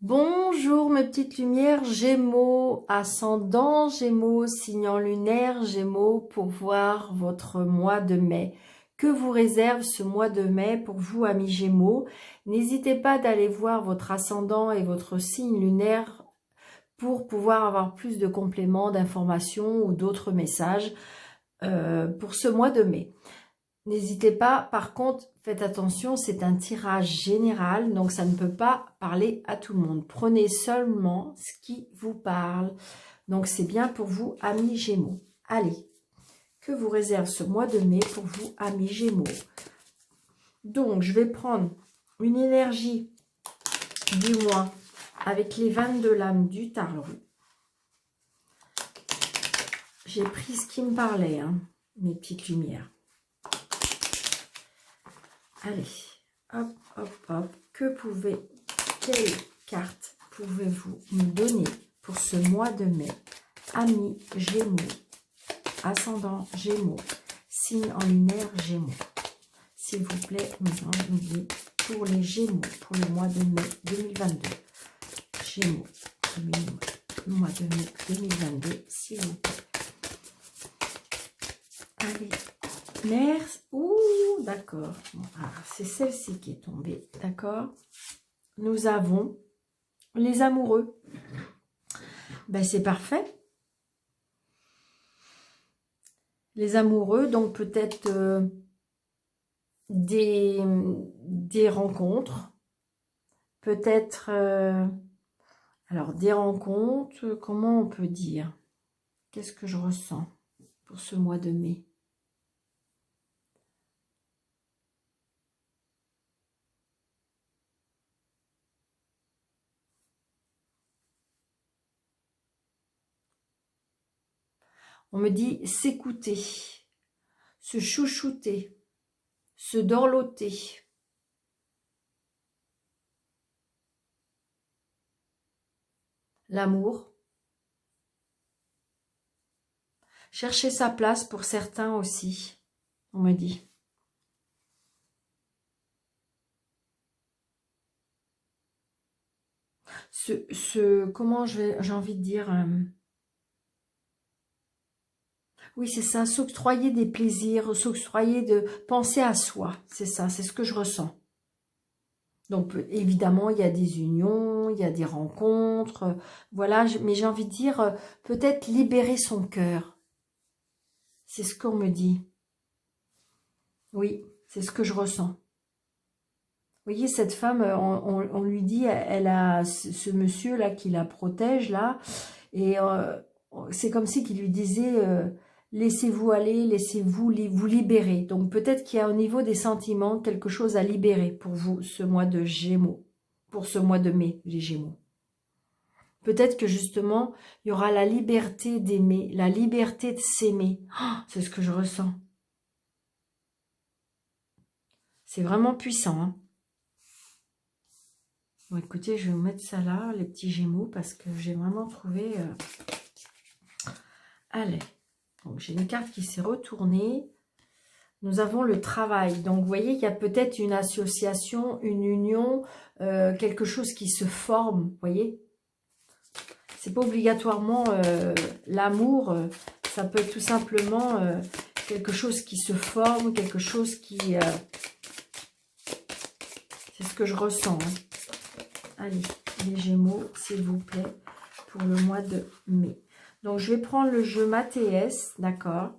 Bonjour mes petites lumières Gémeaux, ascendant Gémeaux, signe lunaire Gémeaux pour voir votre mois de mai. Que vous réserve ce mois de mai pour vous amis Gémeaux? N'hésitez pas d'aller voir votre ascendant et votre signe lunaire pour pouvoir avoir plus de compléments, d'informations ou d'autres messages pour ce mois de mai. N'hésitez pas, par contre, faites attention, c'est un tirage général, donc ça ne peut pas parler à tout le monde. Prenez seulement ce qui vous parle. Donc c'est bien pour vous, amis Gémeaux. Allez, que vous réserve ce mois de mai pour vous, amis Gémeaux? Donc, je vais prendre une énergie du mois avec les 22 lames du tarot. J'ai pris ce qui me parlait, hein, mes petites lumières. Allez, hop, hop, hop. Quelle carte pouvez-vous me donner pour ce mois de mai? Amis Gémeaux, ascendant Gémeaux, signe en lunaire Gémeaux. S'il vous plaît, mes anges, pour les Gémeaux, pour le mois de mai 2022. Gémeaux, le mois de mai 2022, s'il vous plaît. Allez. Merci. Ouh, d'accord. Bon, c'est celle-ci qui est tombée. D'accord. Nous avons les amoureux. Ben, c'est parfait. Les amoureux, donc peut-être des rencontres. Peut-être... alors, des rencontres, comment on peut dire? Qu'est-ce que je ressens pour ce mois de mai? On me dit s'écouter, se chouchouter, se dorloter. L'amour. Chercher sa place pour certains aussi, on me dit. Comment j'ai envie de dire... oui, c'est ça, s'octroyer des plaisirs, s'octroyer de penser à soi, c'est ça, c'est ce que je ressens. Donc, évidemment, il y a des unions, il y a des rencontres, voilà, mais j'ai envie de dire, peut-être libérer son cœur. C'est ce qu'on me dit. Oui, c'est ce que je ressens. Vous voyez, cette femme, on lui dit, elle a ce monsieur-là qui la protège, là, et c'est comme si qu'il lui disait... laissez-vous aller, laissez-vous vous libérer. Donc peut-être qu'il y a au niveau des sentiments quelque chose à libérer pour vous ce mois de Gémeaux, pour ce mois de mai, les Gémeaux. Peut-être que justement, il y aura la liberté d'aimer, la liberté de s'aimer. Oh, c'est ce que je ressens. C'est vraiment puissant. Hein. Bon, écoutez, je vais vous mettre ça là, les petits Gémeaux, parce que j'ai vraiment trouvé... Allez. Donc, j'ai une carte qui s'est retournée. Nous avons le travail. Donc, vous voyez qu'il y a peut-être une association, une union, quelque chose qui se forme, vous voyez. C'est pas obligatoirement l'amour. Ça peut être tout simplement quelque chose qui se forme, quelque chose qui... c'est ce que je ressens. Hein. Allez, les Gémeaux, s'il vous plaît, pour le mois de mai. Donc, je vais prendre le jeu Mathéès, d'accord.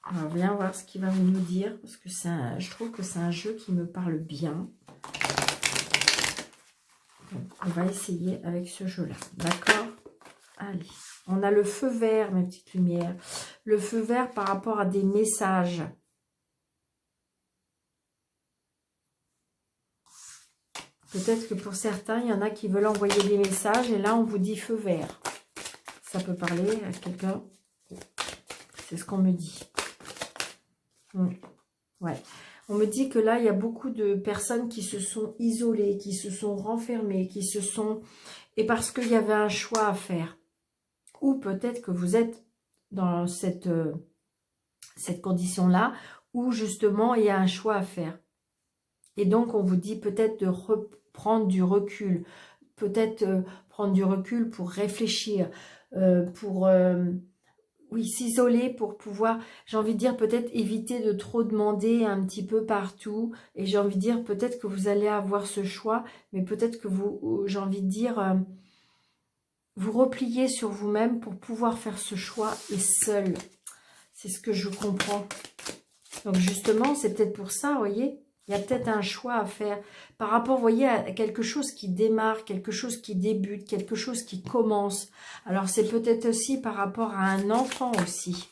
On va bien voir ce qu'il va nous dire, parce que je trouve que c'est un jeu qui me parle bien. Donc, on va essayer avec ce jeu-là, d'accord? Allez, on a le feu vert, mes petites lumières. Le feu vert par rapport à des messages. Peut-être que pour certains, il y en a qui veulent envoyer des messages, et là, on vous dit feu vert. Ça peut parler à quelqu'un. C'est ce qu'on me dit. Ouais. On me dit que là, il y a beaucoup de personnes qui se sont isolées, qui se sont renfermées, qui se sont... Et parce qu'il y avait un choix à faire. Ou peut-être que vous êtes dans cette condition-là, où justement, il y a un choix à faire. Et donc, on vous dit peut-être de reprendre du recul, peut-être prendre du recul pour réfléchir, pour oui, s'isoler pour pouvoir, j'ai envie de dire, peut-être éviter de trop demander un petit peu partout. Et j'ai envie de dire, peut-être que vous allez avoir ce choix, mais peut-être que vous, j'ai envie de dire, vous repliez sur vous-même pour pouvoir faire ce choix et seul. C'est ce que je comprends. Donc justement, c'est peut-être pour ça, vous voyez, il y a peut-être un choix à faire par rapport, vous voyez, à quelque chose qui démarre, quelque chose qui débute, quelque chose qui commence. Alors c'est peut-être aussi par rapport à un enfant aussi.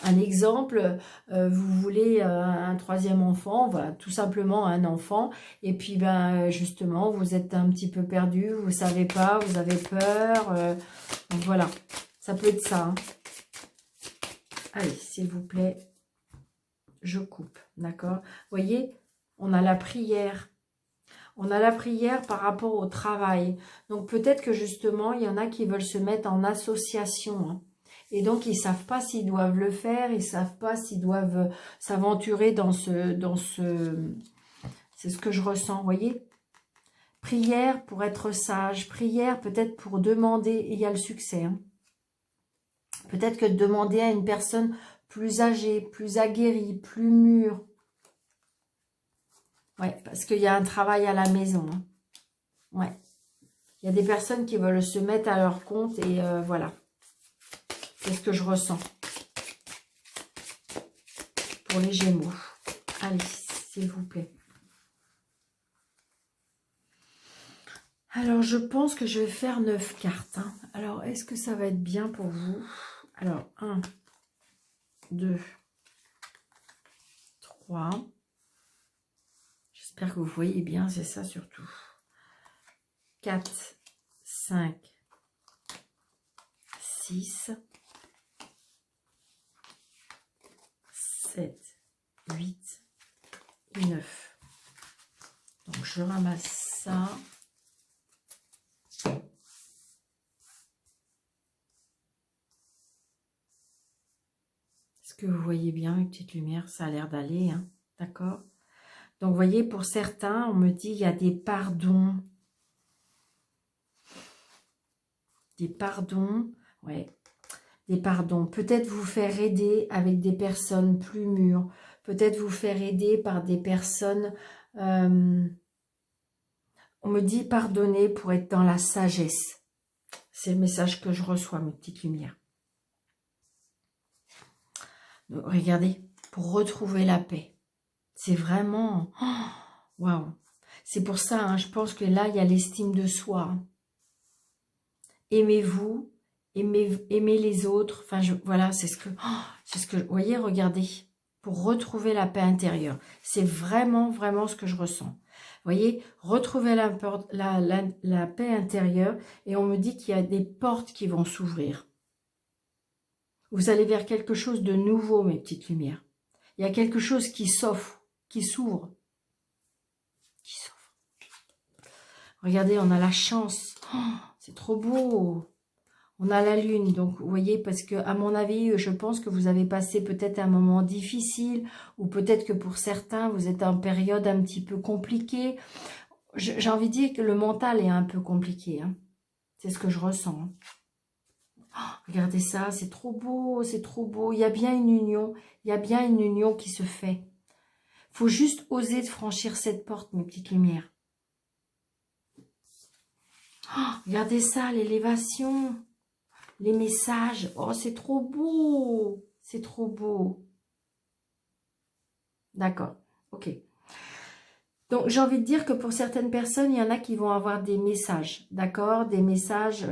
Un exemple, vous voulez un troisième enfant, voilà, tout simplement un enfant, et puis ben justement, vous êtes un petit peu perdu, vous savez pas, vous avez peur, donc voilà, ça peut être ça. Hein. Allez, s'il vous plaît, je coupe, d'accord? Vous voyez, on a la prière. On a la prière par rapport au travail. Donc peut-être que justement, il y en a qui veulent se mettre en association. Hein. Et donc, ils ne savent pas s'ils doivent le faire. Ils ne savent pas s'ils doivent s'aventurer dans ce... C'est ce que je ressens, vous voyez? Prière pour être sage. Prière peut-être pour demander. Et il y a le succès. Hein. Peut-être que demander à une personne plus âgée, plus aguerrie, plus mûre. Ouais, parce qu'il y a un travail à la maison. Hein. Ouais. Il y a des personnes qui veulent se mettre à leur compte et voilà. C'est ce que je ressens. Pour les Gémeaux. Allez, s'il vous plaît. Alors, je pense que je vais faire 9 cartes. Hein. Alors, est-ce que ça va être bien pour vous? Alors, 1, 2, 3. J'espère que vous voyez bien, c'est ça surtout. 4, 5, 6, 7, 8 et 9. Donc, je ramasse ça. Est-ce que vous voyez bien une petite lumière? Ça a l'air d'aller, hein, d'accord? Donc, vous voyez, pour certains, on me dit il y a des pardons. Des pardons, ouais, des pardons. Peut-être vous faire aider avec des personnes plus mûres. Peut-être vous faire aider par des personnes... on me dit pardonner pour être dans la sagesse. C'est le message que je reçois, mes petites lumières. Donc, regardez, pour retrouver la paix. C'est vraiment... Waouh! Wow. C'est pour ça, hein, je pense que là, il y a l'estime de soi. Hein. Aimez-vous, aimez les autres. Enfin, voilà, c'est ce que... vous voyez, regardez. Pour retrouver la paix intérieure. C'est vraiment, vraiment ce que je ressens. Vous voyez, retrouver la paix intérieure. Et on me dit qu'il y a des portes qui vont s'ouvrir. Vous allez vers quelque chose de nouveau, mes petites lumières. Il y a quelque chose qui s'offre, qui s'ouvre. Regardez, on a la chance. Oh, c'est trop beau. On a la lune, donc vous voyez, parce que à mon avis, je pense que vous avez passé peut-être un moment difficile, ou peut-être que pour certains, vous êtes en période un petit peu compliquée. J'ai envie de dire que le mental est un peu compliqué. Hein. C'est ce que je ressens. Hein. Oh, regardez ça, c'est trop beau, c'est trop beau. Il y a bien une union, il y a bien une union qui se fait. Il faut juste oser de franchir cette porte, mes petites lumières. Oh, regardez ça, l'élévation, les messages. Oh, c'est trop beau, c'est trop beau. D'accord, ok. Donc, j'ai envie de dire que pour certaines personnes, il y en a qui vont avoir des messages, d'accord? Des messages,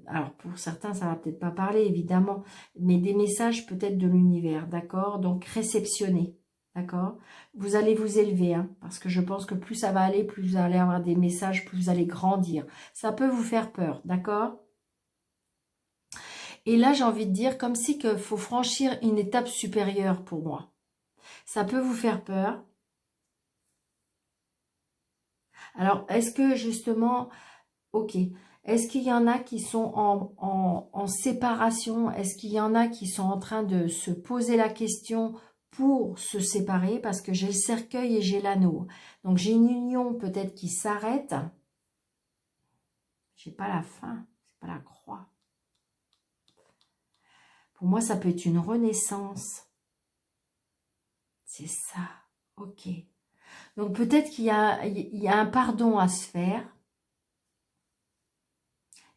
alors pour certains, ça va peut-être pas parler, évidemment, mais des messages peut-être de l'univers, d'accord? Donc, réceptionnez, d'accord? Vous allez vous élever, hein, parce que je pense que plus ça va aller, plus vous allez avoir des messages, plus vous allez grandir. Ça peut vous faire peur, d'accord? Et là, j'ai envie de dire, comme si qu'il faut franchir une étape supérieure pour moi. Ça peut vous faire peur. Alors, est-ce que justement, ok, est-ce qu'il y en a qui sont en séparation? Est-ce qu'il y en a qui sont en train de se poser la question pour se séparer parce que j'ai le cercueil et j'ai l'anneau. Donc j'ai une union peut-être qui s'arrête. J'ai pas la fin, c'est pas la croix. Pour moi, ça peut être une renaissance. C'est ça, ok. Donc peut-être qu'il y a un pardon à se faire.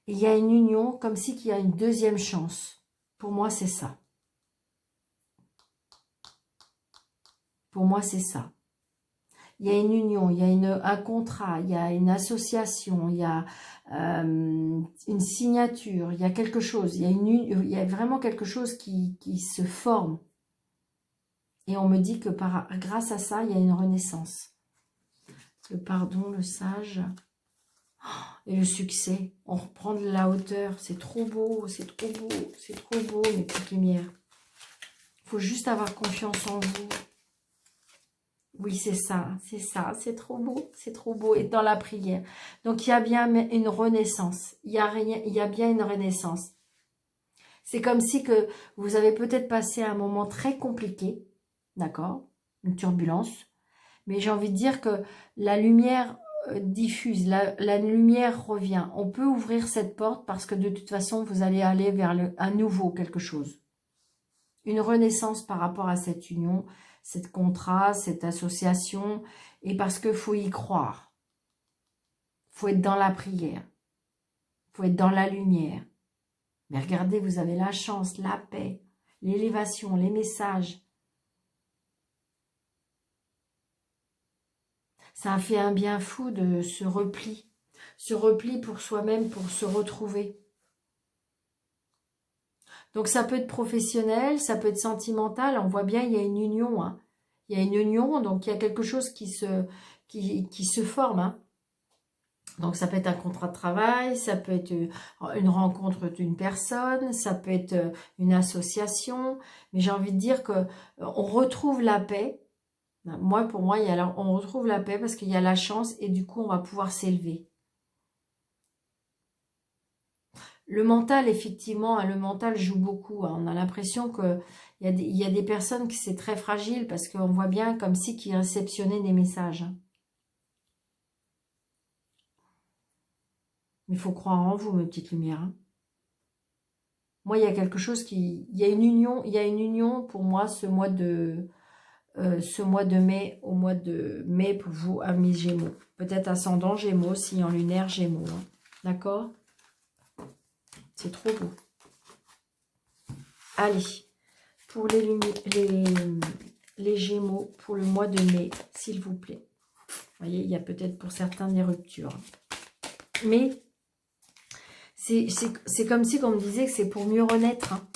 Et il y a une union, comme si qu'il y a une deuxième chance. Pour moi, c'est ça. Pour moi, c'est ça. Il y a une union, il y a un contrat, il y a une association, il y a une signature, il y a quelque chose, il y a vraiment quelque chose qui se forme. Et on me dit que grâce à ça, il y a une renaissance. Le pardon, le sage et le succès. On reprend de la hauteur. C'est trop beau, c'est trop beau, c'est trop beau, mes petites lumières. Il faut juste avoir confiance en vous. Oui, c'est ça, c'est trop beau, c'est trop beau. Et dans la prière. Donc, il y a bien une renaissance. Il y a bien une renaissance. C'est comme si que vous avez peut-être passé un moment très compliqué, d'accord, une turbulence, mais j'ai envie de dire que la lumière diffuse, la lumière revient. On peut ouvrir cette porte parce que de toute façon, vous allez aller vers un nouveau quelque chose. Une renaissance par rapport à cette union, cette contrat, cette association, et parce qu'il faut y croire. Il faut être dans la prière. Il faut être dans la lumière. Mais regardez, vous avez la chance, la paix, l'élévation, les messages. Ça a fait un bien fou de ce repli pour soi-même, pour se retrouver. Donc ça peut être professionnel, ça peut être sentimental, on voit bien il y a une union. Hein. Il y a une union, donc il y a quelque chose qui se forme. Hein. Donc ça peut être un contrat de travail, ça peut être une rencontre d'une personne, ça peut être une association, mais j'ai envie de dire que on retrouve la paix. Pour moi, on retrouve la paix parce qu'il y a la chance et du coup, on va pouvoir s'élever. Le mental, effectivement, le mental joue beaucoup. On a l'impression qu'il y a des personnes qui c'est très fragile parce qu'on voit bien comme si qu'ils réceptionnaient des messages. Mais il faut croire en vous, mes petites lumières. Moi, il y a quelque chose il y a une union pour moi ce mois de mai, au mois de mai pour vous, amis Gémeaux. Peut-être ascendant Gémeaux, si en lunaire Gémeaux. Hein. D'accord ? C'est trop beau. Allez, pour les Gémeaux, pour le mois de mai, s'il vous plaît. Vous voyez, il y a peut-être pour certains des ruptures. Mais c'est comme si on me disait que c'est pour mieux renaître. Hein.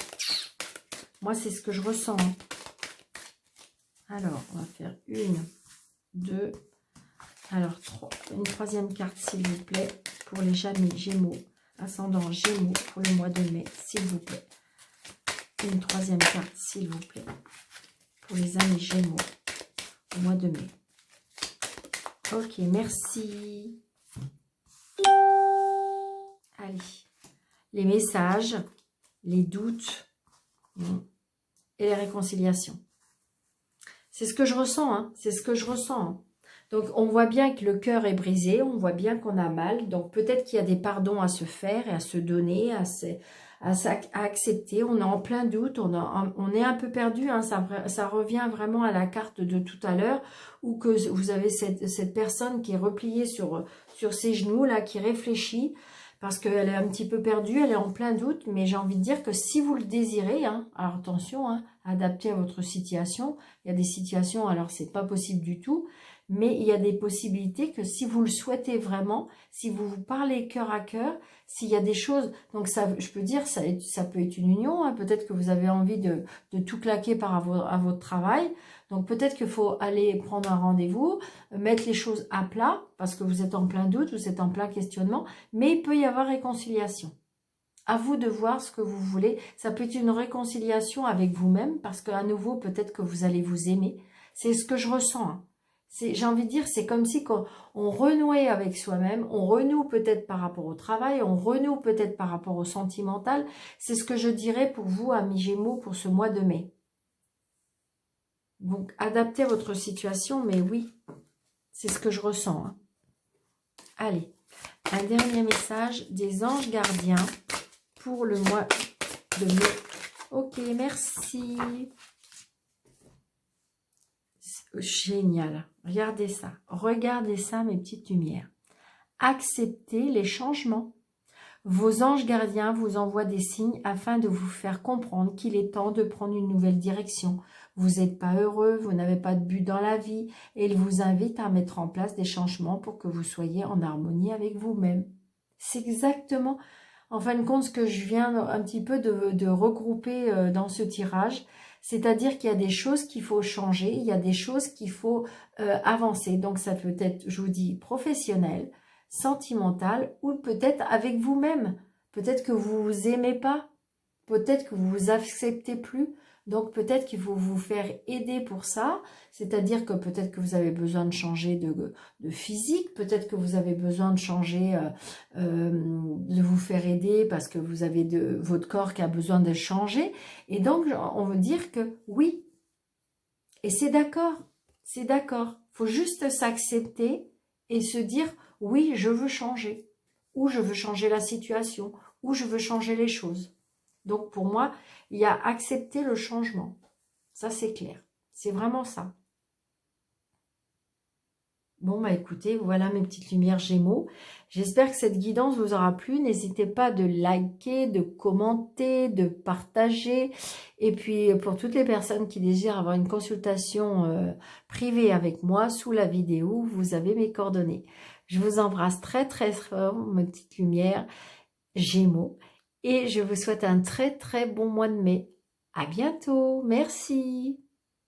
Moi, c'est ce que je ressens. Hein. Alors, on va faire 1, 2, alors 3. Une troisième carte, s'il vous plaît, pour les Gémeaux. Ascendant Gémeaux pour le mois de mai, s'il vous plaît. Une troisième carte, s'il vous plaît, pour les amis Gémeaux au mois de mai. Ok, merci. Allez, les messages, les doutes et les réconciliations. C'est ce que je ressens, hein, c'est ce que je ressens. Hein. Donc, on voit bien que le cœur est brisé, on voit bien qu'on a mal. Donc, peut-être qu'il y a des pardons à se faire et à se donner, à accepter. On est en plein doute, on est un peu perdu. Hein, ça revient vraiment à la carte de tout à l'heure, où que vous avez cette personne qui est repliée sur ses genoux, là, qui réfléchit, parce qu'elle est un petit peu perdue, elle est en plein doute. Mais j'ai envie de dire que si vous le désirez, hein, alors attention, hein, adaptez à votre situation. Il y a des situations, alors c'est pas possible du tout. Mais il y a des possibilités que si vous le souhaitez vraiment, si vous vous parlez cœur à cœur, s'il y a des choses, donc ça, je peux dire, ça peut être une union, hein, peut-être que vous avez envie de tout claquer à votre travail, donc peut-être qu'il faut aller prendre un rendez-vous, mettre les choses à plat, parce que vous êtes en plein doute, vous êtes en plein questionnement, mais il peut y avoir réconciliation. À vous de voir ce que vous voulez, ça peut être une réconciliation avec vous-même, parce qu'à nouveau, peut-être que vous allez vous aimer, c'est ce que je ressens, hein. J'ai envie de dire, c'est comme si on renouait avec soi-même, on renoue peut-être par rapport au travail, on renoue peut-être par rapport au sentimental. C'est ce que je dirais pour vous, amis Gémeaux, pour ce mois de mai. Donc, adaptez à votre situation, mais oui, c'est ce que je ressens. Hein. Allez, un dernier message des anges gardiens pour le mois de mai. Ok, merci. Génial. Regardez ça. Regardez ça, mes petites lumières. Acceptez les changements. Vos anges gardiens vous envoient des signes afin de vous faire comprendre qu'il est temps de prendre une nouvelle direction. Vous n'êtes pas heureux, vous n'avez pas de but dans la vie et ils vous invitent à mettre en place des changements pour que vous soyez en harmonie avec vous-même. C'est exactement, en fin de compte, ce que je viens un petit peu de regrouper dans ce tirage. C'est-à-dire qu'il y a des choses qu'il faut changer, il y a des choses qu'il faut avancer. Donc ça peut être, je vous dis, professionnel, sentimental ou peut-être avec vous-même. Peut-être que vous vous aimez pas, peut-être que vous vous acceptez plus. Donc peut-être qu'il faut vous faire aider pour ça, c'est-à-dire que peut-être que vous avez besoin de changer de physique, peut-être que vous avez besoin de changer, de vous faire aider parce que vous avez votre corps qui a besoin de changer. Et donc on veut dire que oui, et c'est d'accord, c'est d'accord. Il faut juste s'accepter et se dire oui, je veux changer, ou je veux changer la situation, ou je veux changer les choses. Donc pour moi, il y a accepter le changement. Ça, c'est clair. C'est vraiment ça. Bon, bah écoutez, voilà mes petites lumières Gémeaux. J'espère que cette guidance vous aura plu. N'hésitez pas de liker, de commenter, de partager. Et puis, pour toutes les personnes qui désirent avoir une consultation privée avec moi, sous la vidéo, vous avez mes coordonnées. Je vous embrasse très très fort, mes petites lumières Gémeaux. Et je vous souhaite un très très bon mois de mai. À bientôt. Merci.